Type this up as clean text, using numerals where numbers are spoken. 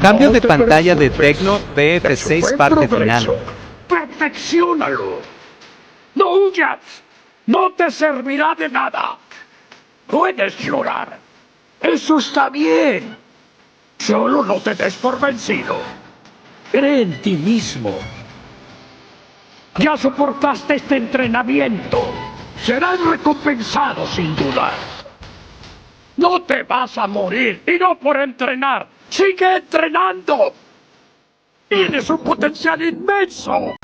Cambio de pantalla de Tecno BF6 parte final. ¡Perfecciónalo! ¡No huyas! ¡No te servirá de nada! Puedes llorar. Eso está bien. Solo no te des por vencido. Cree en ti mismo. Ya soportaste este entrenamiento. Serás recompensado sin duda. No te vas a morir, y no por entrenar. ¡Sigue entrenando! ¡Tienes un potencial inmenso!